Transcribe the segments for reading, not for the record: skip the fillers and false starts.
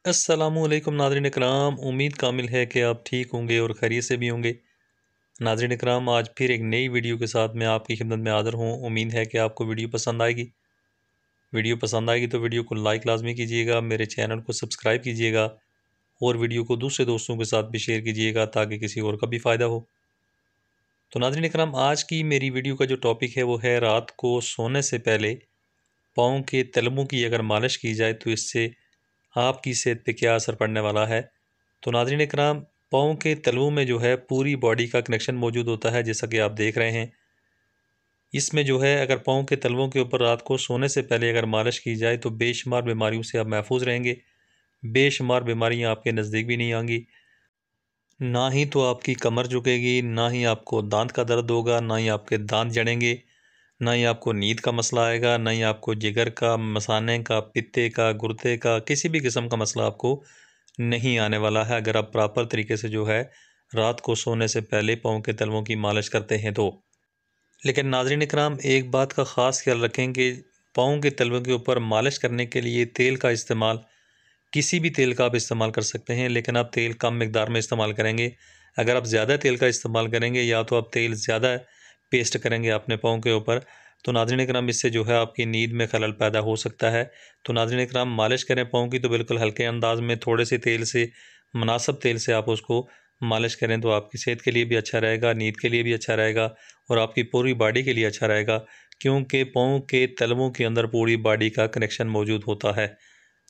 अस्सलामुअलैकुम नाज़रीन इकराम, उम्मीद कामिल है कि आप ठीक होंगे और खैरियत से भी होंगे। नाज़रीन इकराम, आज फिर एक नई वीडियो के साथ मैं आपकी खिदमत में हाज़िर हूँ। उम्मीद है कि आपको वीडियो पसंद आएगी। वीडियो पसंद आएगी तो वीडियो को लाइक लाजमी कीजिएगा, मेरे चैनल को सब्सक्राइब कीजिएगा और वीडियो को दूसरे दोस्तों के साथ भी शेयर कीजिएगा ताकि किसी और का भी फ़ायदा हो। तो नाज़रीन इकराम, आज की मेरी वीडियो का जो टॉपिक है वो है रात को सोने से पहले पाँव के तलवों की अगर मालिश की जाए तो इससे आपकी सेहत पे क्या असर पड़ने वाला है। तो नाज़रीन इकराम, पाँव के तलवों में जो है पूरी बॉडी का कनेक्शन मौजूद होता है, जैसा कि आप देख रहे हैं। इसमें जो है अगर पाँव के तलवों के ऊपर रात को सोने से पहले अगर मालिश की जाए तो बेशुमार बीमारियों से आप महफूज रहेंगे। बेशुमार बीमारियां आपके नज़दीक भी नहीं आएंगी। ना ही तो आपकी कमर झुकेगी, ना ही आपको दांत का दर्द होगा, ना ही आपके दांत जड़ेंगे, ना ही आपको नींद का मसला आएगा, ना ही आपको जिगर का, मसाने का, पित्ते का, गुर्दे का, किसी भी किस्म का मसला आपको नहीं आने वाला है अगर आप प्रॉपर तरीके से जो है रात को सोने से पहले पाँव के तलवों की मालिश करते हैं तो। लेकिन नाज़रीन इकराम, एक बात का ख़ास ख्याल रखें कि पाँव के तलवों के ऊपर मालिश करने के लिए तेल का इस्तेमाल, किसी भी तेल का आप इस्तेमाल कर सकते हैं, लेकिन आप तेल कम मिकदार में इस्तेमाल करेंगे। अगर आप ज़्यादा तेल का इस्तेमाल करेंगे या तो आप तेल ज़्यादा पेस्ट करेंगे अपने पाँव के ऊपर, तो नाज़रीन इकराम इससे जो है आपकी नींद में खलल पैदा हो सकता है। तो नाज़रीन इकराम, मालिश करें पाँव की तो बिल्कुल हल्के अंदाज में थोड़े से तेल से, मुनासिब तेल से आप उसको मालिश करें तो आपकी सेहत के लिए भी अच्छा रहेगा, नींद के लिए भी अच्छा रहेगा और आपकी पूरी बॉडी के लिए अच्छा रहेगा, क्योंकि पाँव के तलवों के अंदर पूरी बॉडी का कनेक्शन मौजूद होता है।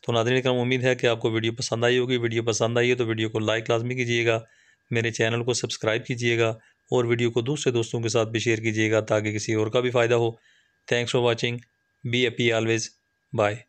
तो नाज़रीन इकराम, उम्मीद है कि आपको वीडियो पसंद आई होगी। वीडियो पसंद आई है तो वीडियो को लाइक लाजमी कीजिएगा, मेरे चैनल को सब्सक्राइब कीजिएगा और वीडियो को दूसरे दोस्तों के साथ भी शेयर कीजिएगा ताकि किसी और का भी फ़ायदा हो। Thanks for watching. Be happy always. Bye.